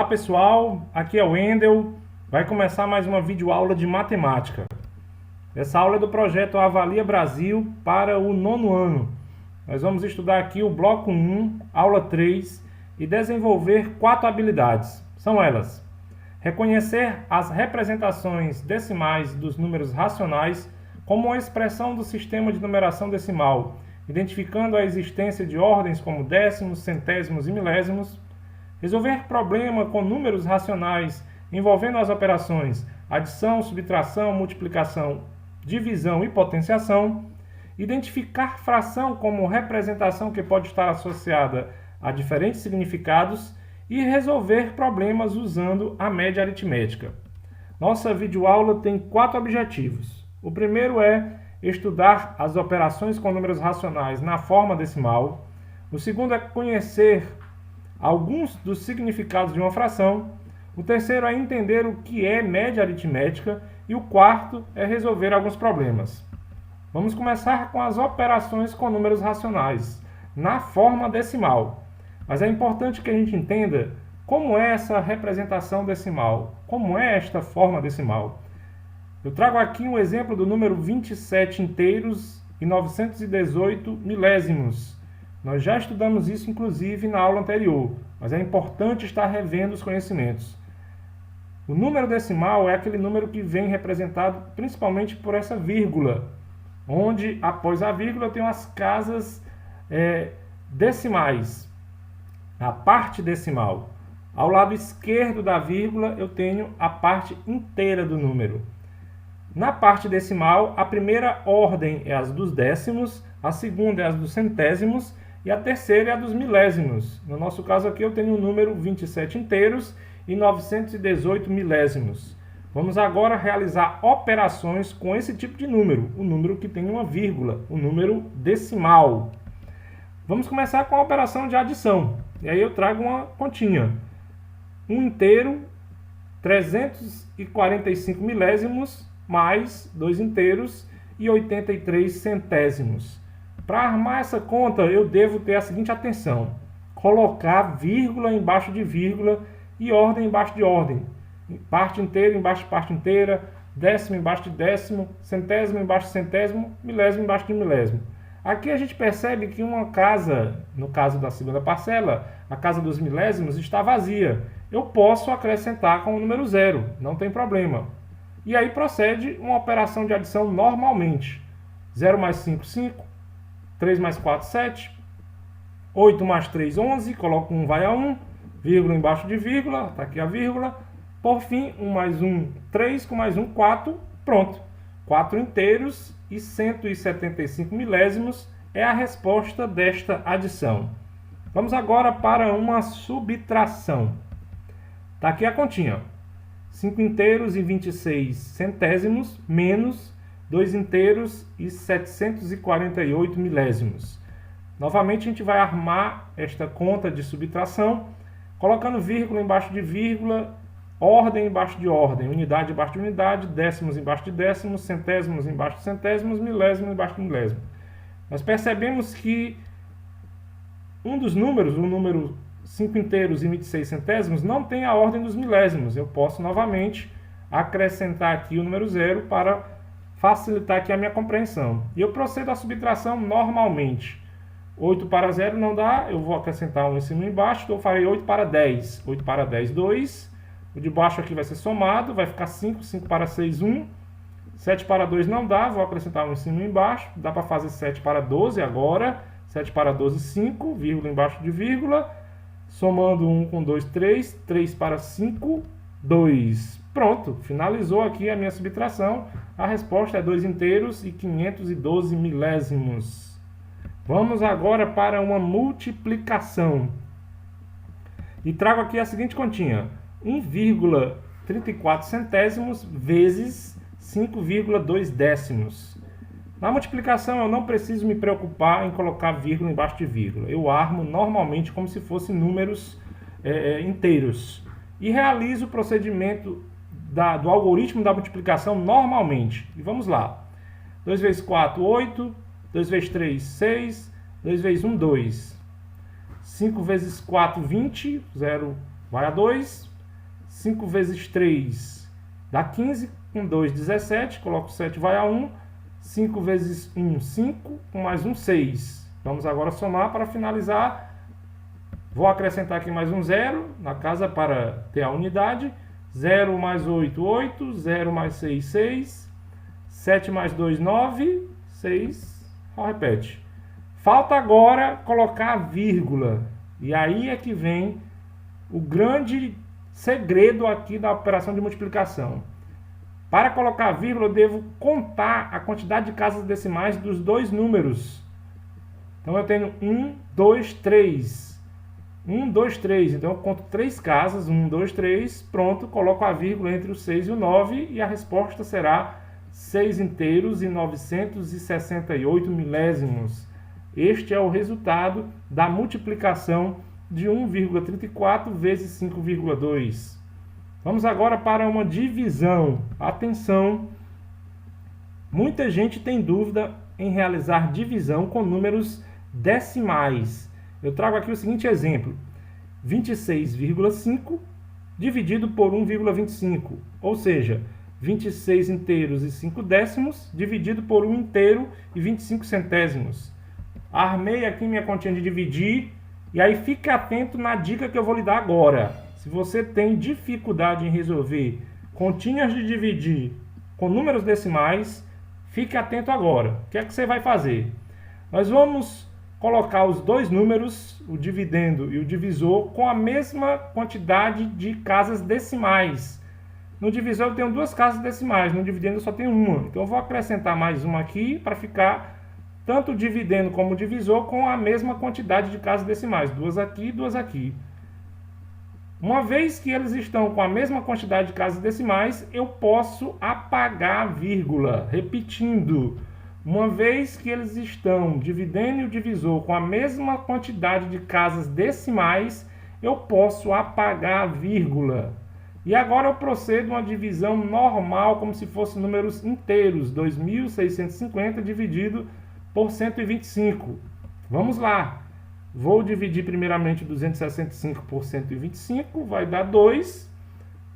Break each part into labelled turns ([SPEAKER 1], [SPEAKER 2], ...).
[SPEAKER 1] Olá pessoal, aqui é o Wendel. Vai começar mais uma videoaula de matemática. Essa aula é do projeto Avalia Brasil para o 9º ano. Nós vamos estudar aqui o bloco 1, aula 3 e desenvolver 4 habilidades. São elas: reconhecer as representações decimais dos números racionais como uma expressão do sistema de numeração decimal, identificando a existência de ordens como décimos, centésimos e milésimos. Resolver problema com números racionais envolvendo as operações adição, subtração, multiplicação, divisão e potenciação. Identificar fração como representação que pode estar associada a diferentes significados e resolver problemas usando a média aritmética. Nossa videoaula tem 4 objetivos. O primeiro é estudar as operações com números racionais na forma decimal. O segundo é conhecer alguns dos significados de uma fração. O terceiro é entender o que é média aritmética. E o quarto é resolver alguns problemas. Vamos começar com as operações com números racionais na forma decimal. Mas é importante que a gente entenda como é essa representação decimal, como é esta forma decimal. Eu trago aqui um exemplo do número 27 inteiros e 918 milésimos. Nós já estudamos isso, inclusive, na aula anterior, mas é importante estar revendo os conhecimentos. O número decimal é aquele número que vem representado principalmente por essa vírgula, onde, após a vírgula, eu tenho as casas decimais, a parte decimal. Ao lado esquerdo da vírgula, eu tenho a parte inteira do número. Na parte decimal, a primeira ordem é as dos décimos, a segunda é as dos centésimos e a terceira é a dos milésimos. No nosso caso aqui eu tenho o número 27 inteiros e 918 milésimos. Vamos agora realizar operações com esse tipo de número, o número que tem uma vírgula, o número decimal. Vamos começar com a operação de adição. E aí eu trago uma continha. 1 inteiro, 345 milésimos, mais 2 inteiros e 83 centésimos. Para armar essa conta, eu devo ter a seguinte atenção: colocar vírgula embaixo de vírgula e ordem embaixo de ordem. Parte inteira embaixo de parte inteira, décimo embaixo de décimo, centésimo embaixo de centésimo, milésimo embaixo de milésimo. Aqui a gente percebe que uma casa, no caso da segunda parcela, a casa dos milésimos está vazia. Eu posso acrescentar com o número 0, não tem problema. E aí procede uma operação de adição normalmente. 0 mais 5, 5. 3 mais 4, 7. 8 mais 3, 11. Coloco 1, vai a 1. Vírgula embaixo de vírgula. Está aqui a vírgula. Por fim, 1 mais 1, 3. Com mais 1, 4. Pronto. 4 inteiros e 175 milésimos é a resposta desta adição. Vamos agora para uma subtração. Está aqui a continha. 5 inteiros e 26 centésimos menos 2 inteiros e 748 milésimos. Novamente a gente vai armar esta conta de subtração, colocando vírgula embaixo de vírgula, ordem embaixo de ordem, unidade embaixo de unidade, décimos embaixo de décimos, centésimos embaixo de centésimos, milésimo embaixo de milésimo. Nós percebemos que um dos números, o número 5 inteiros e 26 centésimos, não tem a ordem dos milésimos. Eu posso novamente acrescentar aqui o número 0 para facilitar aqui a minha compreensão. E eu procedo a subtração normalmente. 8 para 0 não dá, eu vou acrescentar um em cima e embaixo, então eu farei 8 para 10. 8 para 10, 2. O de baixo aqui vai ser somado, vai ficar 5. 5 para 6, 1. 7 para 2 não dá, vou acrescentar um em cima e embaixo. Dá para fazer 7 para 12 agora. 7 para 12, 5, vírgula embaixo de vírgula. Somando 1 com 2, 3. 3 para 5, 2. Pronto, finalizou aqui a minha subtração. A resposta é 2 inteiros e 512 milésimos. Vamos agora para uma multiplicação. E trago aqui a seguinte continha. 1,34 centésimos vezes 5,2 décimos. Na multiplicação eu não preciso me preocupar em colocar vírgula embaixo de vírgula. Eu armo normalmente como se fossem números inteiros. E realizo o procedimento do algoritmo da multiplicação normalmente. E vamos lá. 2 vezes 4, 8. 2 vezes 3, 6. 2 vezes 1, 2. 5 vezes 4, 20. 0 vai a 2. 5 vezes 3 dá 15, com 2, 17, coloco 7, vai a 1, 5 vezes 1, 5, com mais 1, 6. Vamos agora somar para finalizar. Vou acrescentar aqui mais um 0 na casa para ter a unidade. 0 mais 8, 8, 0 mais 6, 6, 7 mais 2, 9, 6, repete. Falta agora colocar a vírgula, e aí é que vem o grande segredo aqui da operação de multiplicação. Para colocar a vírgula, eu devo contar a quantidade de casas decimais dos dois números. Então eu tenho 1, 2, 3. 1, 2, 3. Então eu conto 3 casas, 1, 2, 3. Pronto, coloco a vírgula entre o 6 e o 9 e a resposta será 6 inteiros e 968 milésimos. Este é o resultado da multiplicação de 1,34 vezes 5,2. Vamos agora para uma divisão. Atenção! Muita gente tem dúvida em realizar divisão com números decimais. Eu trago aqui o seguinte exemplo: 26,5 dividido por 1,25, ou seja, 26 inteiros e 5 décimos dividido por 1 inteiro e 25 centésimos. Armei aqui minha continha de dividir, e aí fique atento na dica que eu vou lhe dar agora. Se você tem dificuldade em resolver continhas de dividir com números decimais, fique atento agora. O que é que você vai fazer? Nós vamos colocar os dois números, o dividendo e o divisor, com a mesma quantidade de casas decimais. No divisor eu tenho 2 casas decimais, no dividendo eu só tenho uma. Então eu vou acrescentar mais uma aqui para ficar tanto o dividendo como o divisor com a mesma quantidade de casas decimais. 2 aqui e 2 aqui. Uma vez que eles estão com a mesma quantidade de casas decimais, eu posso apagar a vírgula. Repetindo, uma vez que eles estão, dividendo e o divisor, com a mesma quantidade de casas decimais, eu posso apagar a vírgula. E agora eu procedo uma divisão normal, como se fossem números inteiros. 2.650 dividido por 125. Vamos lá. Vou dividir primeiramente 265 por 125, vai dar 2.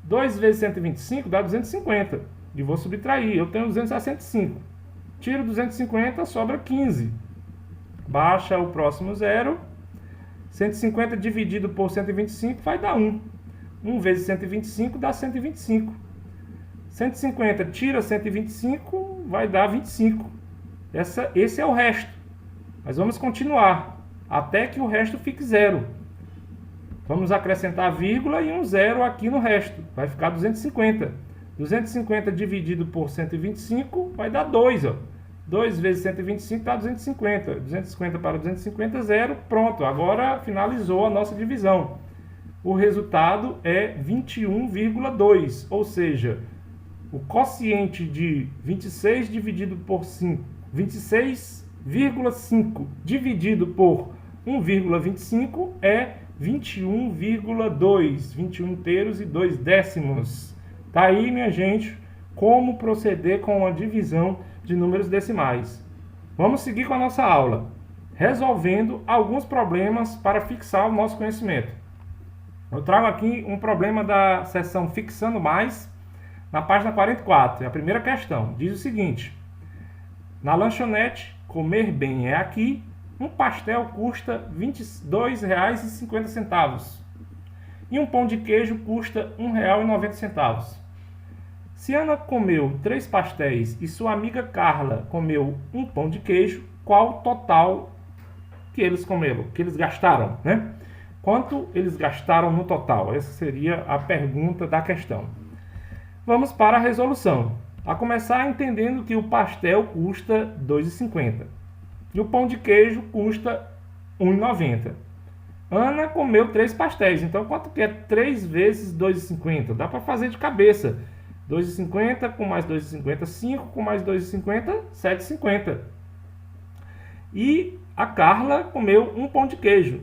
[SPEAKER 1] 2 vezes 125 dá 250. E vou subtrair, eu tenho 265. Tiro 250, sobra 15. Baixa o próximo zero. 150 dividido por 125 vai dar 1. 1 vezes 125 dá 125. 150 tira 125, vai dar 25. Esse é o resto. Mas vamos continuar até que o resto fique zero. Vamos acrescentar a vírgula e um zero aqui no resto. Vai ficar 250. 250 dividido por 125 vai dar 2. 2 vezes 125 dá 250. 250 para 250, zero. Pronto, agora finalizou a nossa divisão. O resultado é 21,2, ou seja, o quociente de 26 dividido por 5, 26,5 dividido por 1,25 é 21,2, 21 inteiros e 2 décimos. Tá aí, minha gente, como proceder com a divisão de números decimais. Vamos seguir com a nossa aula, resolvendo alguns problemas para fixar o nosso conhecimento. Eu trago aqui um problema da seção Fixando Mais, na página 44. É a primeira questão. Diz o seguinte: na lanchonete Comer Bem é Aqui, um pastel custa R$ 22,50 e um pão de queijo custa R$ 1,90. Se Ana comeu 3 pastéis e sua amiga Carla comeu um pão de queijo, qual o total que eles comeram, que eles gastaram, né? Quanto eles gastaram no total? Essa seria a pergunta da questão. Vamos para a resolução. A começar entendendo que o pastel custa R$ 2,50 e o pão de queijo custa R$ 1,90. Ana comeu 3 pastéis, então quanto que é 3 vezes R$ 2,50? Dá para fazer de cabeça. 2,50 com mais 2,50, 5 com mais 2,50, 7,50. E a Carla comeu um pão de queijo.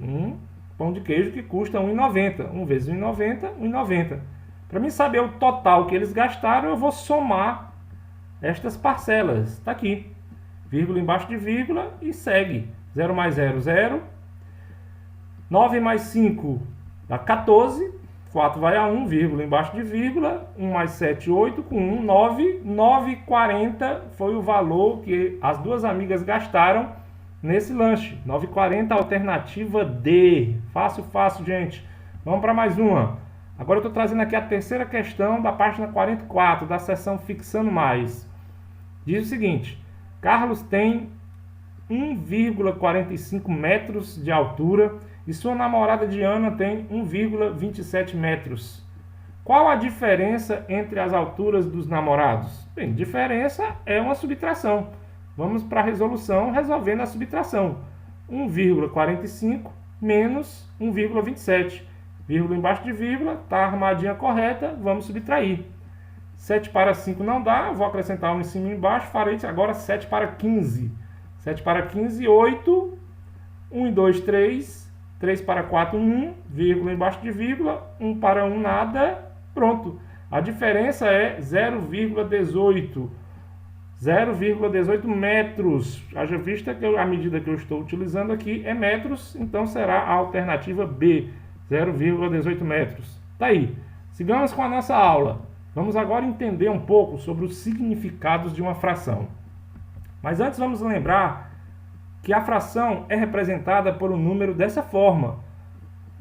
[SPEAKER 1] Pão de queijo que custa R$ 1,90. 1 vezes R$ 1,90, R$ 1,90. Para mim saber o total que eles gastaram, eu vou somar estas parcelas. Está aqui. Vírgula embaixo de vírgula e segue. 0 mais 0, 0. 9 mais 5 dá 14. 4 vai a 1, vírgula embaixo de vírgula, 1 mais 7, 8, com 1, 9, 9,40 foi o valor que as duas amigas gastaram nesse lanche. 9,40, alternativa D. Fácil, fácil, gente. Vamos para mais uma. Agora eu estou trazendo aqui a terceira questão da página 44, da seção Fixando Mais. Diz o seguinte: Carlos tem 1,45 metros de altura e sua namorada Diana tem 1,27 metros. Qual a diferença entre as alturas dos namorados? Bem, diferença é uma subtração. Vamos para a resolução resolvendo a subtração. 1,45 menos 1,27. Vírgula embaixo de vírgula, está a armadinha correta, vamos subtrair. 7 para 5 não dá, vou acrescentar 1 em cima e embaixo, farei agora 7 para 15. 7 para 15, 8. 1 e 2, 3. 3 para 4, 1. Vírgula embaixo de vírgula. 1 para 1, nada. Pronto. A diferença é 0,18. 0,18 metros. Haja vista que a medida que eu estou utilizando aqui é metros, então será a alternativa B. 0,18 metros. Tá aí. Sigamos com a nossa aula. Vamos agora entender um pouco sobre os significados de uma fração. Mas antes vamos lembrar que a fração é representada por um número dessa forma,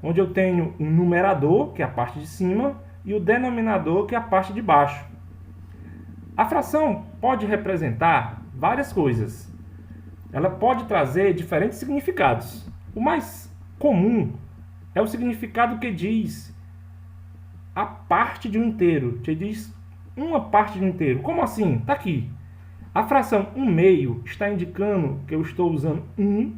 [SPEAKER 1] onde eu tenho um numerador, que é a parte de cima, e o denominador, que é a parte de baixo. A fração pode representar várias coisas. Ela pode trazer diferentes significados. O mais comum é o significado que diz a parte de um inteiro, que diz uma parte de um inteiro. Como assim? Está aqui. A fração 1/2 está indicando que eu estou usando 1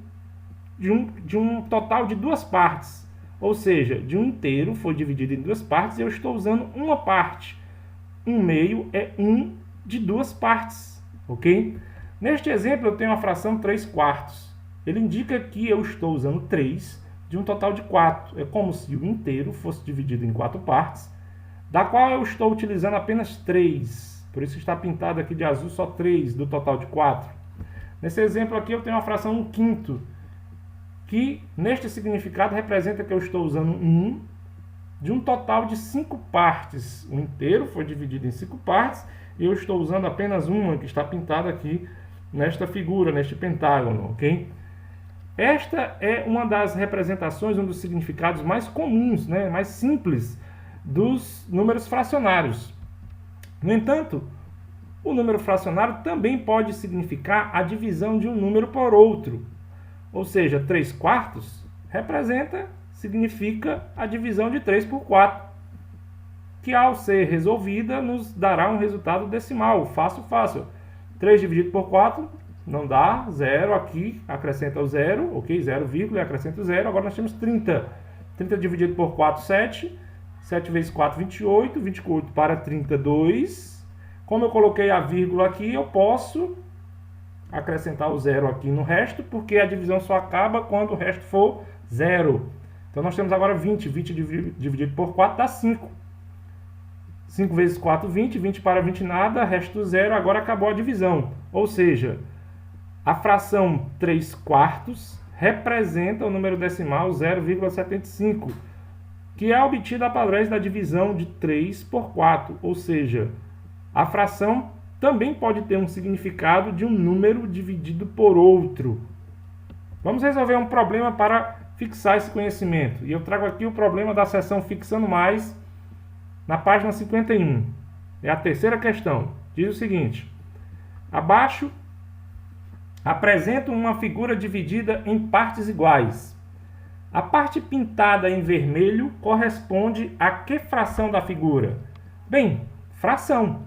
[SPEAKER 1] de um total de duas partes. Ou seja, de um inteiro foi dividido em duas partes e eu estou usando uma parte. 1/2 é 1 de duas partes. Ok? Neste exemplo eu tenho a fração 3/4. Ele indica que eu estou usando 3 de um total de 4. É como se o inteiro fosse dividido em 4 partes, da qual eu estou utilizando apenas 3. Por isso está pintado aqui de azul só 3 do total de 4. Nesse exemplo aqui eu tenho a fração 1/5, que neste significado representa que eu estou usando 1 de um total de 5 partes. O inteiro foi dividido em 5 partes e eu estou usando apenas uma, que está pintada aqui nesta figura, neste pentágono, ok? Esta é uma das representações, um dos significados mais comuns, né, mais simples dos números fracionários. No entanto, o número fracionário também pode significar a divisão de um número por outro. Ou seja, 3/4 significa a divisão de 3 por 4, que ao ser resolvida nos dará um resultado decimal, fácil, fácil. 3 dividido por 4 não dá, 0 aqui, acrescenta o 0, ok? 0, e acrescenta o 0, agora nós temos 30. 30 dividido por 4, 7. 7 vezes 4, 28. 28 para 32. Como eu coloquei a vírgula aqui, eu posso acrescentar o 0 aqui no resto, porque a divisão só acaba quando o resto for 0. Então nós temos agora 20. 20 dividido por 4 dá 5. 5 vezes 4, 20. 20 para 20 nada, resto 0. Agora acabou a divisão. Ou seja, a fração 3/4 representa o número decimal 0,75, que é obtida através da divisão de 3 por 4. Ou seja, a fração também pode ter um significado de um número dividido por outro. Vamos resolver um problema para fixar esse conhecimento. E eu trago aqui o problema da seção Fixando Mais, na página 51. É a terceira questão. Diz o seguinte: abaixo apresenta uma figura dividida em partes iguais. A parte pintada em vermelho corresponde a que fração da figura? Bem, fração.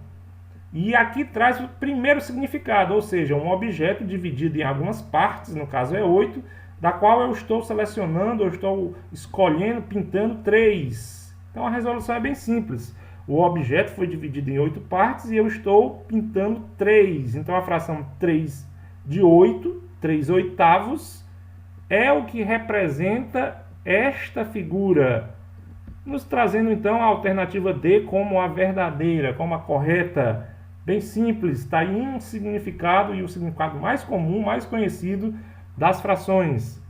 [SPEAKER 1] E aqui traz o primeiro significado, ou seja, um objeto dividido em algumas partes, no caso é 8, da qual eu estou selecionando, eu estou escolhendo, pintando 3. Então a resolução é bem simples. O objeto foi dividido em 8 partes e eu estou pintando 3. Então a fração 3 de 8, 3 oitavos, é o que representa esta figura, nos trazendo então a alternativa D como a verdadeira, como a correta. Bem simples, está aí um significado, e o significado mais comum, mais conhecido das frações.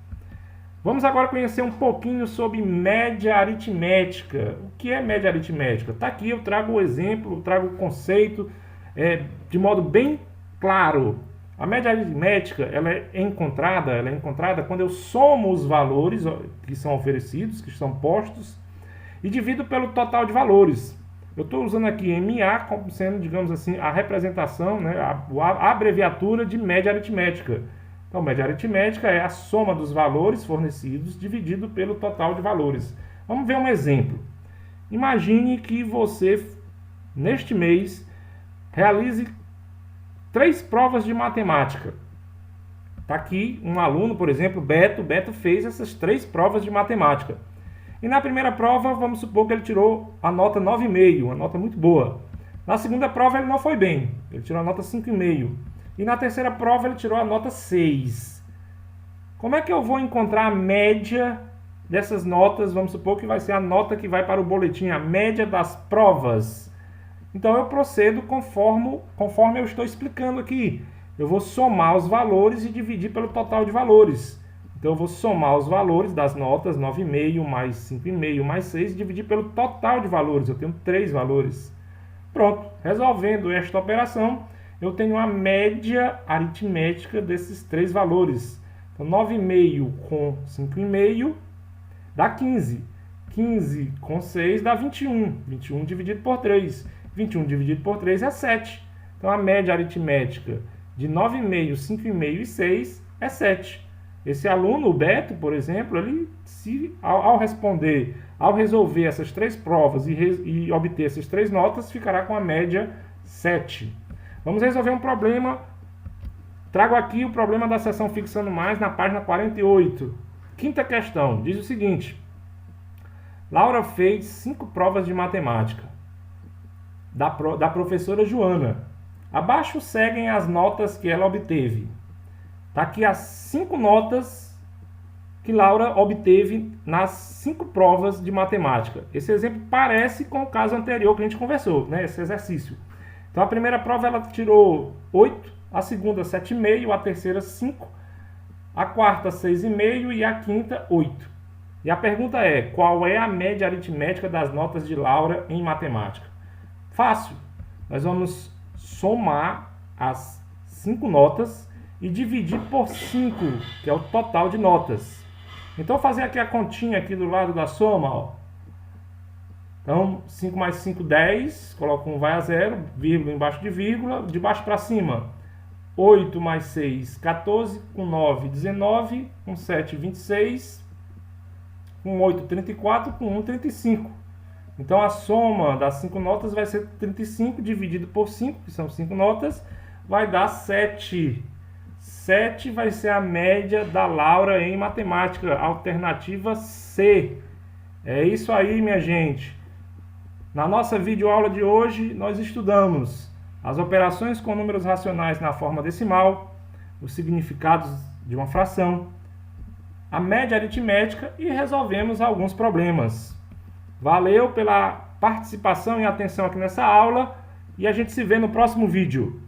[SPEAKER 1] Vamos agora conhecer um pouquinho sobre média aritmética. O que é média aritmética? Está aqui, eu trago o exemplo, trago o conceito de modo bem claro. A média aritmética ela é encontrada quando eu somo os valores que são oferecidos, que são postos, e divido pelo total de valores. Eu estou usando aqui MA como sendo, digamos assim, a representação, né, a abreviatura de média aritmética. Então, média aritmética é a soma dos valores fornecidos dividido pelo total de valores. Vamos ver um exemplo. Imagine que você, neste mês, realize 3 provas de matemática. Está aqui um aluno, por exemplo, Beto. Beto fez essas 3 provas de matemática. E na primeira prova, vamos supor que ele tirou a nota 9,5, uma nota muito boa. Na segunda prova, ele não foi bem. Ele tirou a nota 5,5. E na terceira prova ele tirou a nota 6. Como é que eu vou encontrar a média dessas notas? Vamos supor que vai ser a nota que vai para o boletim, a média das provas. Então eu procedo conforme eu estou explicando aqui. Eu vou somar os valores e dividir pelo total de valores. Então eu vou somar os valores das notas, 9,5 mais 5,5 mais 6, e dividir pelo total de valores. Eu tenho 3 valores. Pronto, resolvendo esta operação, eu tenho a média aritmética desses 3 valores. Então, 9,5 com 5,5 dá 15. 15 com 6 dá 21. 21 dividido por 3. 21 dividido por 3 é 7. Então, a média aritmética de 9,5, 5,5 e 6 é 7. Esse aluno, o Beto, por exemplo, ele, ao resolver essas 3 provas e obter essas 3 notas, ficará com a média 7. Vamos resolver um problema. Trago aqui o problema da seção Fixando Mais na página 48. Quinta questão, diz o seguinte. Laura fez 5 provas de matemática da professora Joana. Abaixo seguem as notas que ela obteve. Está aqui as 5 notas que Laura obteve nas 5 provas de matemática. Esse exemplo parece com o caso anterior que a gente conversou, né? Esse exercício. Então, a primeira prova ela tirou 8, a segunda 7,5, a terceira 5, a quarta 6,5 e a quinta 8. E a pergunta é, qual é a média aritmética das notas de Laura em matemática? Fácil. Nós vamos somar as 5 notas e dividir por 5, que é o total de notas. Então, vou fazer aqui a continha aqui do lado da soma, ó. Então, 5 mais 5, 10, coloco 1 vai a 0, vírgula embaixo de baixo para cima. 8 mais 6, 14, com 9, 19, com 7, 26, com 8, 34, com 1, 35. Então, a soma das 5 notas vai ser 35 dividido por 5, que são 5 notas, vai dar 7. 7 vai ser a média da Laura em matemática, alternativa C. É isso aí, minha gente. Na nossa videoaula de hoje, nós estudamos as operações com números racionais na forma decimal, os significados de uma fração, a média aritmética e resolvemos alguns problemas. Valeu pela participação e atenção aqui nessa aula e a gente se vê no próximo vídeo.